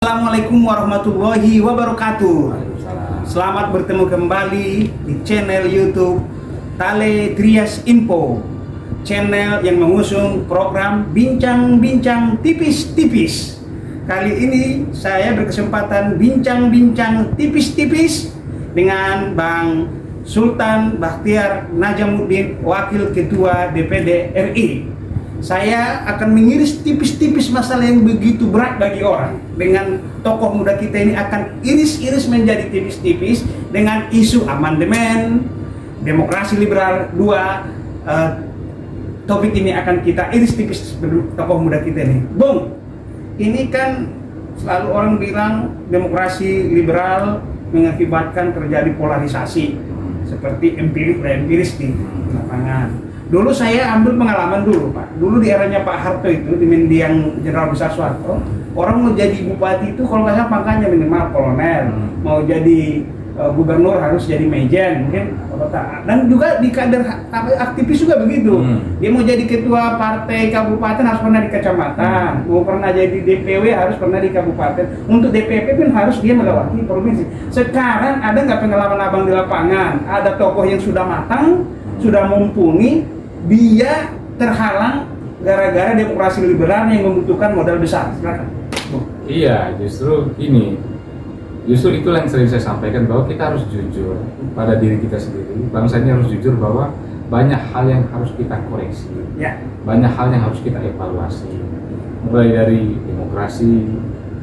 Assalamualaikum warahmatullahi wabarakatuh. Selamat bertemu kembali di channel YouTube Tale Trias Info, channel yang mengusung program bincang-bincang tipis-tipis. Kali ini saya berkesempatan bincang-bincang tipis-tipis dengan Bang Sultan Bakhtiar Najamuddin, Wakil Ketua DPD RI. Saya akan mengiris tipis-tipis masalah yang begitu berat bagi orang. Dengan tokoh muda kita ini akan iris-iris menjadi tipis-tipis dengan isu amandemen, demokrasi liberal 2. Topik ini akan kita iris tipis tokoh muda kita ini. Bung, ini kan selalu orang bilang demokrasi liberal mengakibatkan terjadi polarisasi seperti empiris di lapangan. Dulu saya ambil pengalaman dulu, Pak. Dulu di eranya Pak Harto itu, di Mendiang Jenderal Besar Soeharto, orang mau jadi bupati itu kalau nggak salah pangkatnya minimal kolonel, mau jadi gubernur harus jadi mejen, mungkin. Dan juga di kader aktivis juga begitu. Dia mau jadi ketua partai kabupaten harus pernah di kecamatan, mau pernah jadi DPW harus pernah di kabupaten. Untuk DPP pun harus dia melewati provinsi. Sekarang ada nggak pengalaman abang di lapangan? Ada tokoh yang sudah matang, sudah mumpuni, dia terhalang gara-gara demokrasi liberal yang membutuhkan modal besar. Silakan. Iya, justru itulah yang sering saya sampaikan, bahwa kita harus jujur pada diri kita sendiri. Bangsa ini harus jujur bahwa banyak hal yang harus kita koreksi, banyak hal yang harus kita evaluasi, mulai dari demokrasi,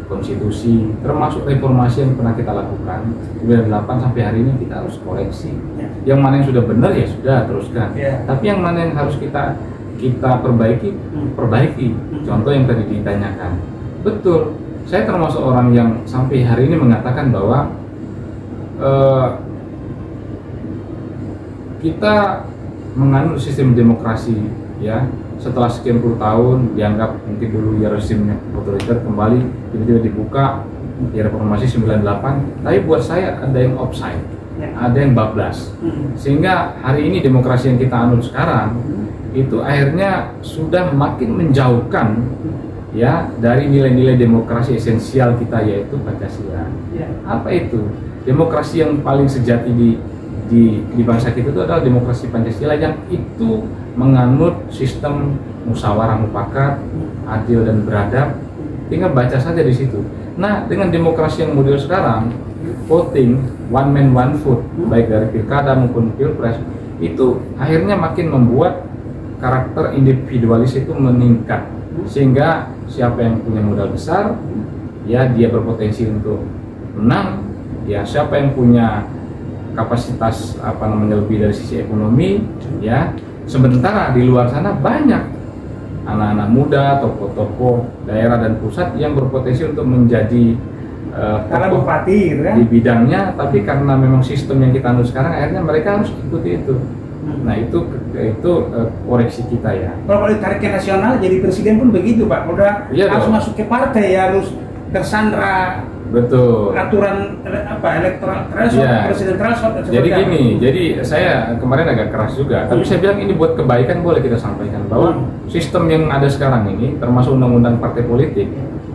konstitusi, termasuk reformasi yang pernah kita lakukan 98 sampai hari ini. Kita harus koreksi. Yang mana yang sudah benar ya sudah teruskan. Tapi yang mana yang harus kita perbaiki. Contoh yang tadi ditanyakan, betul. Saya termasuk orang yang sampai hari ini mengatakan bahwa kita menganut sistem demokrasi, ya. Setelah sekian puluh tahun dianggap mungkin dulu ya rezimnya otoriter, kembali tiba-tiba dibuka di reformasi 98. Tapi buat saya ada yang offside, ada yang bablas, sehingga hari ini demokrasi yang kita anut sekarang itu akhirnya sudah makin menjauhkan, ya, dari nilai-nilai demokrasi esensial kita, yaitu Pancasila. Apa itu? Demokrasi yang paling sejati di bangsa kita itu adalah demokrasi Pancasila, yang itu menganut sistem musyawarah mufakat, adil dan beradab. Tinggal baca saja di situ. Nah, dengan demokrasi yang model sekarang, voting one man one vote, baik dari pilkada maupun pilpres, itu akhirnya makin membuat karakter individualis itu meningkat, sehingga siapa yang punya modal besar, ya dia berpotensi untuk menang. Ya, siapa yang punya kapasitas lebih dari sisi ekonomi, ya. Sementara di luar sana banyak anak-anak muda, tokoh-tokoh daerah dan pusat yang berpotensi untuk menjadi karena bupati, di bidangnya, tapi karena memang sistem yang kita anut sekarang, akhirnya mereka harus ikuti itu. Nah, itu koreksi kita, ya. Kalau tariknya nasional jadi presiden pun begitu, Pak. Udah harus masuk ke partai, harus tersandra. Betul. Aturan elektoral threshold, presiden threshold. Jadi gini, jadi saya kemarin agak keras juga, tapi saya bilang ini buat kebaikan boleh kita sampaikan bahwa sistem yang ada sekarang ini, termasuk undang-undang partai politik,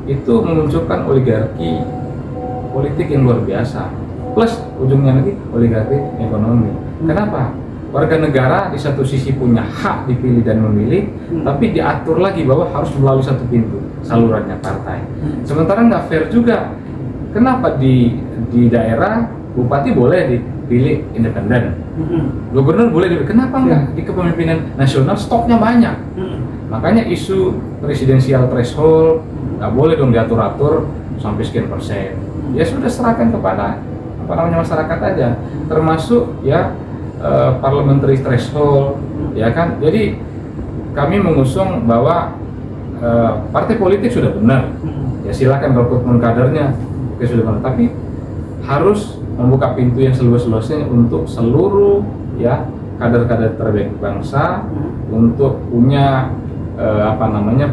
itu memunculkan oligarki politik yang luar biasa. Plus ujungnya lagi oligarki ekonomi. Kenapa? Warga negara di satu sisi punya hak dipilih dan memilih, tapi diatur lagi bahwa harus melalui satu pintu, salurannya partai. Sementara nggak fair juga. Kenapa di daerah bupati boleh dipilih independen, gubernur boleh dipilih, kenapa enggak di kepemimpinan nasional stoknya banyak? Makanya isu presidensial threshold nggak boleh dong diatur-atur sampai sekian persen. Ya sudah, serahkan kepada masyarakat aja, termasuk ya parliamentary threshold, ya kan. Jadi kami mengusung bahwa partai politik sudah benar, ya silakan rekrutmen kadernya. Sudah benar, tapi harus membuka pintu yang seluas-luasnya untuk seluruh, ya, kader-kader terbaik bangsa untuk punya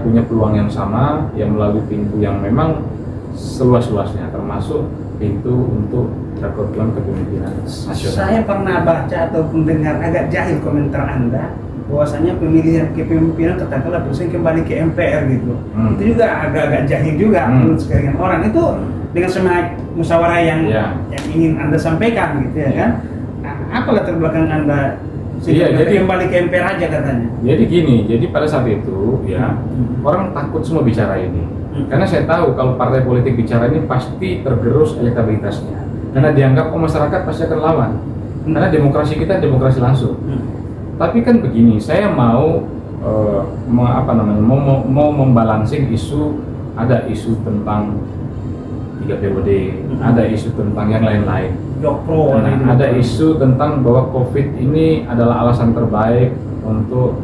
punya peluang yang sama, yang melalui pintu yang memang seluas-luasnya, termasuk pintu untuk rekrutmen kepemimpinan nasional. Saya pernah baca ataupun dengar, agak jahil komentar Anda, bahwasanya pemilihan kepemimpinan katakanlah presiden kembali ke MPR gitu. Itu juga agak-agak jahil juga menurut sebagian orang. Itu dengan semangat musyawarah yang ingin Anda sampaikan gitu ya kan. Nah, apa latar belakang Anda jadi kembali ke MPR aja katanya? Jadi gini, jadi pada saat itu ya orang takut semua bicara ini. Karena saya tahu kalau partai politik bicara ini pasti tergerus elektabilitasnya. Karena dianggap masyarakat pasti akan lawan. Karena demokrasi kita demokrasi langsung. Tapi kan begini, saya mau mau membalansing isu, ada isu tentang 3 periode, ada isu tentang yang lain-lain. Ada isu tentang bahwa COVID ini adalah alasan terbaik untuk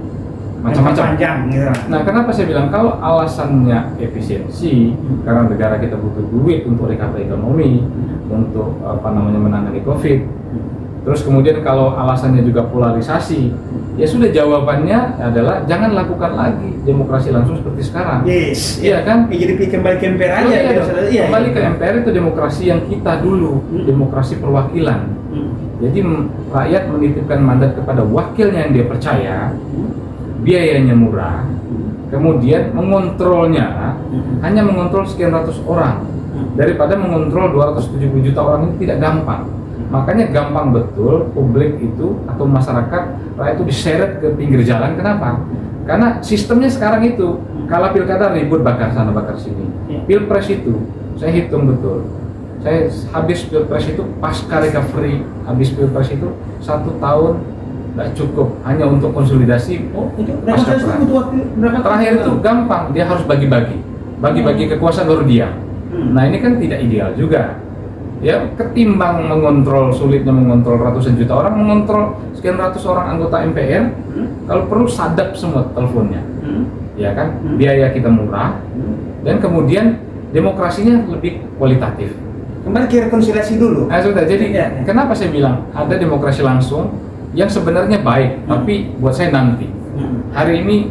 macam-macam. Nah, kenapa saya bilang kalau alasannya efisiensi, karena negara kita butuh duit untuk recovery ekonomi, untuk menangani COVID. Terus kemudian kalau alasannya juga polarisasi, ya sudah jawabannya adalah jangan lakukan lagi demokrasi langsung seperti sekarang. Iya kan? Jadi kembali ke MPR aja. Kembali ke MPR itu demokrasi yang kita dulu, demokrasi perwakilan. Jadi rakyat menitipkan mandat kepada wakilnya yang dia percaya, biayanya murah, kemudian mengontrolnya hanya mengontrol sekian ratus orang, daripada mengontrol 270 juta orang ini tidak gampang. Makanya gampang betul publik itu atau masyarakat rakyat itu diseret ke pinggir jalan. Kenapa? Karena sistemnya sekarang itu kalau pilkada ribut bakar sana bakar sini. Pilpres itu saya hitung betul. Saya habis pilpres itu pasca recovery, habis pilpres itu 1 tahun nggak cukup hanya untuk konsolidasi. Terakhir itu gampang, dia harus bagi-bagi kekuasaan baru dia. Nah ini kan tidak ideal juga. Ya, ketimbang sulitnya mengontrol ratusan juta orang, mengontrol sekian ratus orang anggota MPR, kalau perlu sadap semua teleponnya, ya kan, biaya kita murah, dan kemudian demokrasinya lebih kualitatif. Kembali ke rekonsiliasi dulu. Jadi kenapa saya bilang ada demokrasi langsung yang sebenarnya baik, tapi buat saya nanti. Hari ini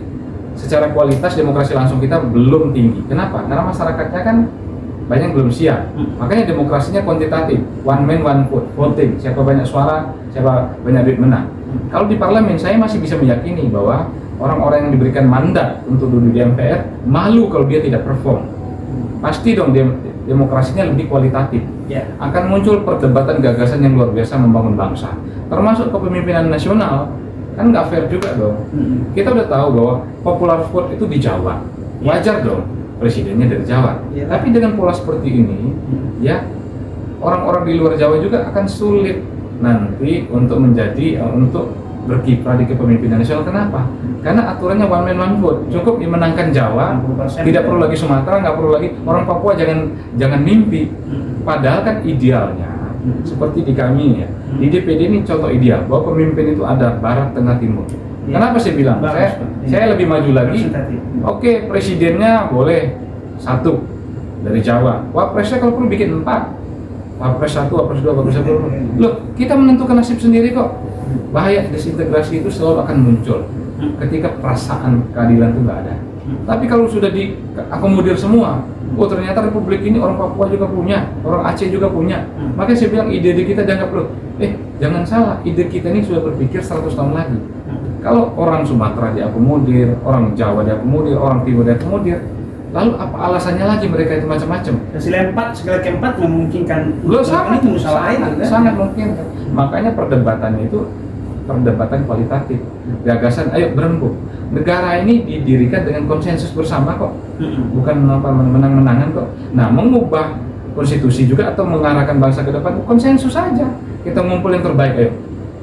secara kualitas demokrasi langsung kita belum tinggi. Kenapa? Karena masyarakatnya kan banyak belum siap. Makanya demokrasinya kuantitatif, one man one vote, voting, siapa banyak suara, siapa banyak duit menang. Kalau di parlemen saya masih bisa meyakini bahwa orang-orang yang diberikan mandat untuk duduk di MPR malu kalau dia tidak perform. Pasti dong demokrasinya lebih kualitatif. Akan muncul perdebatan gagasan yang luar biasa membangun bangsa. Termasuk kepemimpinan nasional, kan nggak fair juga dong. Kita udah tahu bahwa popular vote itu di Jawa, wajar dong presidennya dari Jawa. Tapi dengan pola seperti ini, ya orang-orang di luar Jawa juga akan sulit nanti untuk untuk berkiprah di kepemimpinan nasional. Kenapa? Karena aturannya one man one vote, cukup dimenangkan Jawa, tidak perlu lagi Sumatera, nggak perlu lagi orang Papua, jangan mimpi. Padahal kan idealnya seperti di kami ya, di DPD ini contoh ideal bahwa pemimpin itu ada barat, tengah, timur. Kenapa saya bilang? Saya lebih maju lagi. Oke, presidennya boleh 1 dari Jawa. Wapresnya kalau perlu bikin 4. Wapres 1, Wapres 2, Wapres 1. Loh, kita menentukan nasib sendiri kok. Bahaya desintegrasi itu selalu akan muncul ketika perasaan keadilan itu nggak ada. Tapi kalau sudah diakomodir semua, ternyata Republik ini orang Papua juga punya, orang Aceh juga punya. Makanya saya bilang ide kita dianggap loh. Jangan salah, ide kita ini sudah berpikir 100 tahun lagi. Kalau orang Sumatera diakomodir, orang Jawa diakomodir, orang Timur diakomodir, lalu apa alasannya lagi mereka itu macam-macam? Segala keempat memungkinkan. Sangat mungkin. Makanya perdebatannya itu perdebatan kualitatif, gagasan. Ayo berembuk. Negara ini didirikan dengan konsensus bersama kok, bukan menang-menangan kok. Nah, mengubah konstitusi juga atau mengarahkan bangsa ke depan konsensus saja. Kita ngumpul yang terbaik, ayo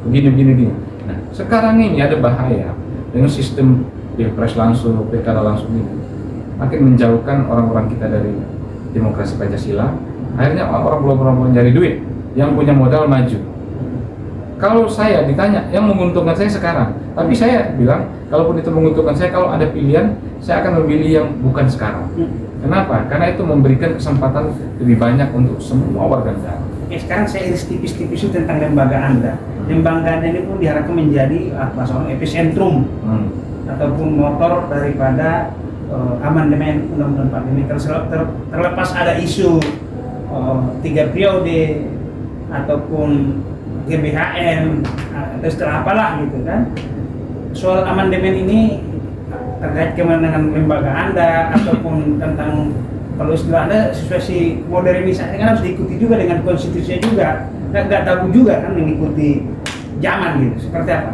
begini. Nah, sekarang ini ada bahaya dengan sistem pilpres langsung, pilkada langsung ini, makin menjauhkan orang-orang kita dari demokrasi Pancasila. Akhirnya orang mencari duit, yang punya modal maju. Kalau saya ditanya, yang menguntungkan saya sekarang, tapi saya bilang, kalaupun itu menguntungkan saya, kalau ada pilihan, saya akan memilih yang bukan sekarang. Kenapa? Karena itu memberikan kesempatan lebih banyak untuk semua warga negara. Sekarang saya iris tipis-tipis tentang lembaga Anda. Lembaga Anda ini pun diharapkan menjadi seorang epicentrum ataupun motor daripada amandemen Undang-Undang 45 ini. Terlepas ada isu 3 periode ataupun GBHN atau setelah apalah gitu kan. soal amandemen ini terkait kewenangan lembaga Anda ataupun tentang kalau istilah Anda sesuai modernisasi kan harus diikuti juga dengan konstitusinya juga. Nggak tabu juga kan mengikuti zaman gitu. Seperti apa?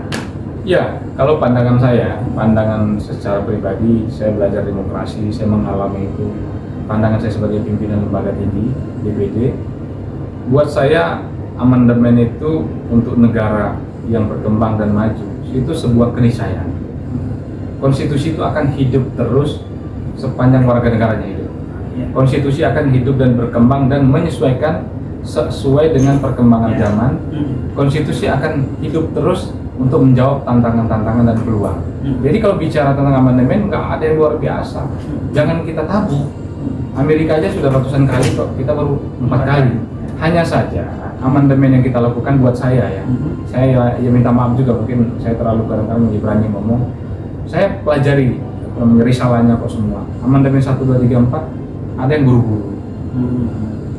Ya, kalau pandangan saya, pandangan secara pribadi, saya belajar demokrasi, saya mengalami itu. Pandangan saya sebagai pimpinan lembaga tinggi DPD, buat saya amandemen itu untuk negara yang berkembang dan maju itu sebuah keniscayaan. Konstitusi itu akan hidup terus sepanjang warga negaranya hidup. Konstitusi akan hidup dan berkembang dan menyesuaikan sesuai dengan perkembangan zaman. Konstitusi akan hidup terus untuk menjawab tantangan-tantangan dan peluang. Jadi kalau bicara tentang amandemen nggak ada yang luar biasa. Jangan kita tabu. Amerika aja sudah ratusan kali kok, kita baru 4 kali. Hanya saja amandemen yang kita lakukan buat saya ya. Saya ya minta maaf juga, mungkin saya terlalu kadang-kadang berani ngomong. Saya pelajari risalahnya kok semua. Amandemen 1, 2, 3, 4 ada yang buru-buru.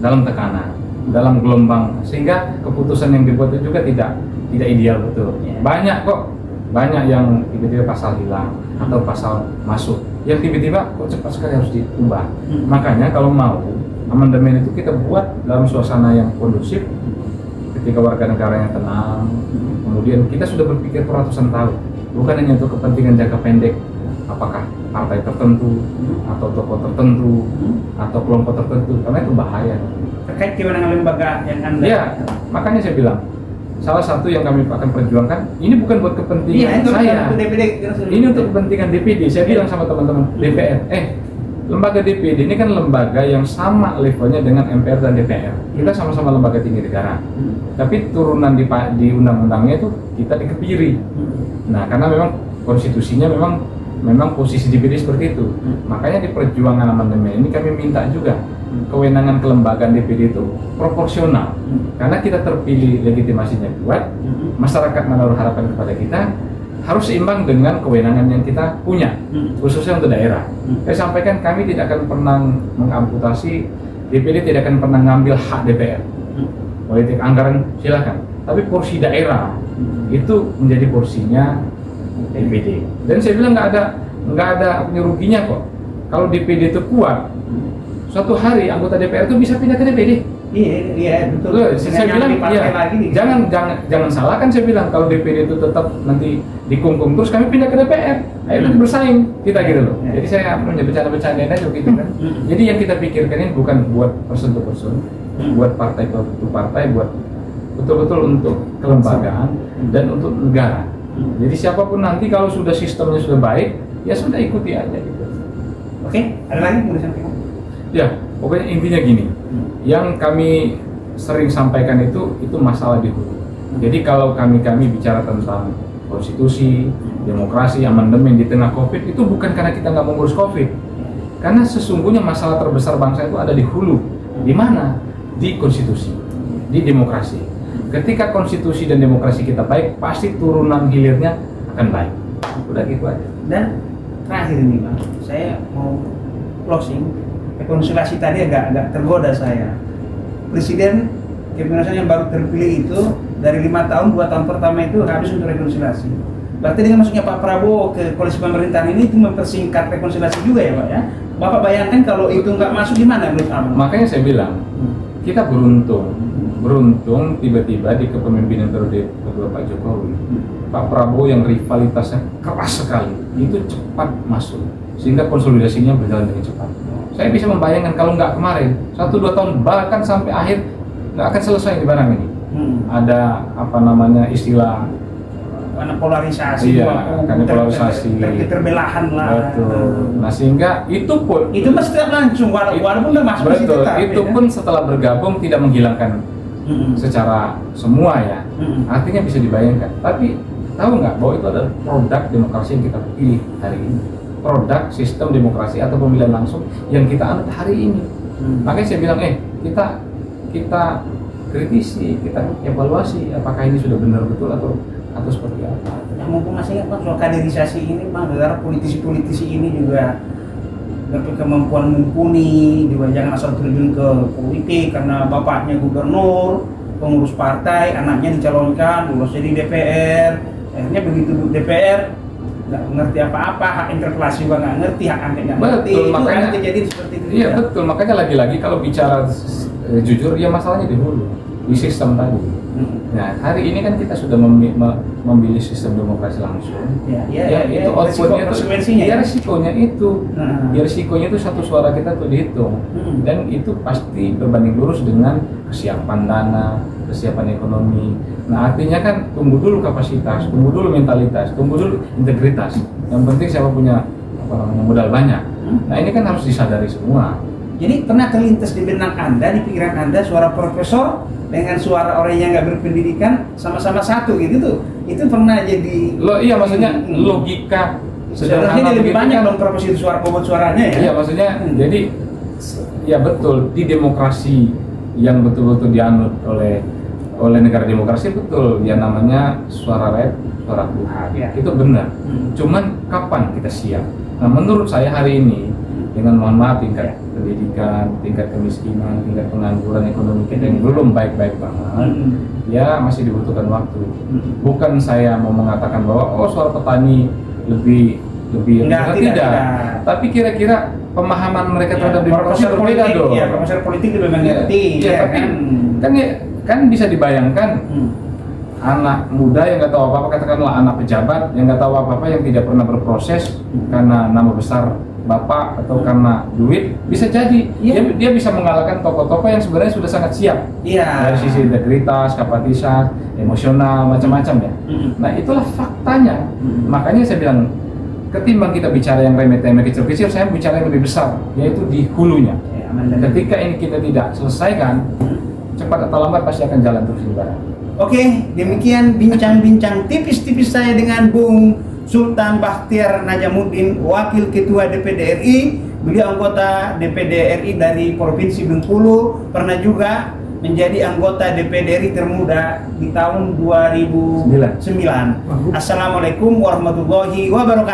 Dalam tekanan, dalam gelombang, sehingga keputusan yang dibuat itu juga tidak ideal betul. Banyak kok, banyak yang tiba-tiba pasal hilang atau pasal masuk, yang tiba-tiba kok cepat sekali harus diubah. Makanya kalau mau amandemen itu kita buat dalam suasana yang kondusif, ketika warga negaranya tenang, kemudian kita sudah berpikir ratusan tahun, bukan hanya untuk kepentingan jangka pendek, apakah partai tertentu atau tokoh tertentu atau kelompok tertentu, karena itu bahaya. Terkait kewenangan lembaga yang Anda. Ya, makanya saya bilang salah satu yang kami akan perjuangkan ini bukan buat kepentingan saya, ini untuk kepentingan DPD. Saya bilang sama teman-teman DPR, lembaga DPD ini kan lembaga yang sama levelnya dengan MPR dan DPR. Kita sama-sama lembaga tinggi negara, tapi turunan di undang-undangnya itu kita dikepiri. Nah, karena memang konstitusinya memang posisi DPD seperti itu. Makanya di perjuangan amandemen ini kami minta juga kewenangan kelembagaan DPD itu proporsional, karena kita terpilih, legitimasinya kuat, masyarakat menaruh harapan kepada kita, harus seimbang dengan kewenangan yang kita punya, khususnya untuk daerah. Saya sampaikan kami tidak akan pernah mengamputasi, DPD tidak akan pernah ngambil hak DPR. Politik anggaran silakan, tapi porsi daerah itu menjadi porsinya DPD. Dan saya bilang nggak ada ruginya kok. Kalau DPD itu kuat, suatu hari anggota DPR itu bisa pindah ke DPD. Iya betul. Saya bilang jangan salahkan, saya bilang kalau DPD itu tetap nanti dikungkung terus kami pindah ke DPR, akhirnya bersaing kita gitu loh. Jadi saya bercanda-bercandain aja gitu kan. Jadi yang kita pikirkan ini bukan buat person to person, buat partai to partai, buat betul-betul untuk kelembagaan dan untuk negara. Jadi siapapun nanti kalau sudah sistemnya sudah baik, ya sudah ikuti aja gitu. Oke, ada lagi mau disampaikan? Ya, pokoknya intinya gini, yang kami sering sampaikan itu masalah di hulu. Jadi kalau kami bicara tentang konstitusi, demokrasi, amandemen di tengah COVID, itu bukan karena kita nggak mengurus COVID, karena sesungguhnya masalah terbesar bangsa itu ada di hulu. Di mana? Di konstitusi, di demokrasi. Ketika konstitusi dan demokrasi kita baik, pasti turunan hilirnya akan baik. Udah gitu aja. Dan terakhir nih Bang, saya mau closing. Rekonsiliasi tadi agak tergoda saya. Presiden kepemimpinan yang baru terpilih itu dari 5 tahun, 2 tahun pertama itu habis untuk rekonsiliasi. Berarti dengan masuknya Pak Prabowo ke koalisi pemerintahan ini itu mempersingkat rekonsiliasi juga ya Pak ya. Bapak bayangkan kalau itu nggak masuk gimana menurut Abang? Makanya saya bilang kita beruntung tiba-tiba di kepemimpinan periode kedua Pak Jokowi, Pak Prabowo yang rivalitasnya keras sekali itu cepat masuk sehingga konsolidasinya berjalan dengan cepat. Saya bisa membayangkan kalau nggak kemarin 1-2 tahun bahkan sampai akhir nggak akan selesai di barang ini. Ada istilah karena polarisasi, karena polarisasi, terbelahan lah. Betul. Nah sehingga itu masih tetap langsung walaupun nggak masuk. Betul. Itu pun setelah bergabung tidak menghilangkan secara semua ya. Artinya bisa dibayangkan. Tapi tahu nggak bahwa itu adalah produk demokrasi yang kita pilih hari ini. Produk sistem demokrasi atau pemilihan langsung yang kita anut hari ini. Makanya saya bilang kita kritisi, kita evaluasi apakah ini sudah benar betul atau seperti apa. Yang mumpung masih ingat Bang soal kaderisasi ini Bang, negara politisi-politisi ini juga berkemampuan mumpuni, juga jangan asal terjun ke politik karena bapaknya gubernur, pengurus partai, anaknya dicalonkan, lulus jadi DPR, akhirnya begitu DPR nggak ngerti apa-apa, hak interpelasi juga nggak ngerti, hak angket nggak Betul, ngerti, itu makanya- ada kejadian seperti itu. Iya juga. betul, makanya lagi-lagi kalau bicara jujur, ya masalahnya di hulu, di sistem tadi. Nah, hari ini kan kita sudah memilih sistem demokrasi langsung. Ya, Itu resiko outputnya itu, konsekuensinya. ya resikonya itu, Nah. ya resikonya itu satu suara kita tuh dihitung, dan itu pasti berbanding lurus dengan kesiapan dana, kesiapan ekonomi. Nah, artinya kan tunggu dulu kapasitas, tunggu dulu mentalitas, tunggu dulu integritas. Yang penting siapa punya modal banyak. Nah, ini kan harus disadari semua. Jadi pernah terlintas di benak Anda, di pikiran Anda, suara profesor dengan suara orang yang nggak berpendidikan sama-sama satu gitu tuh? Itu pernah jadi? Iya, maksudnya logika Sebenarnya lebih begitu banyak kan. dong proporsi suara bobot suaranya ya? Iya, maksudnya jadi ya betul, di demokrasi yang betul-betul dianut oleh negara demokrasi, betul ya, namanya suara rakyat, suara Tuhan. Ya. Itu benar. Cuman kapan kita siap? Nah, menurut saya hari ini, dengan mohon maaf tingkat pendidikan, tingkat kemiskinan, tingkat pengangguran ekonomi kita yang belum baik-baik banget, ya masih dibutuhkan waktu. Bukan saya mau mengatakan bahwa suara petani lebih Enggak, tidak. tapi kira-kira pemahaman mereka terhadap demokrasi profesor berbeda politik, dong. ya profesor politik lebih mengerti, Ya, tapi kan bisa dibayangkan anak muda yang nggak tahu apa-apa, katakanlah anak pejabat yang nggak tahu apa-apa, yang tidak pernah berproses karena nama besar bapak atau karena duit, bisa jadi dia bisa mengalahkan tokoh-tokoh yang sebenarnya sudah sangat siap dari sisi integritas, kapasitas, emosional, macam-macam ya. Nah, itulah faktanya. Makanya saya bilang, ketimbang kita bicara yang remeh-temeh kecil-kecil, saya bicara yang lebih besar, yaitu di hulunya. Ketika ini kita tidak selesaikan, cepat atau lambat pasti akan jalan terus di barat. Oke, demikian bincang-bincang tipis-tipis saya dengan Bung Sultan Bakhtiar Najamuddin, Wakil Ketua DPD RI. Beliau anggota DPD RI dari Provinsi Bengkulu, pernah juga menjadi anggota DPD RI termuda di tahun 2009. Assalamualaikum warahmatullahi wabarakatuh.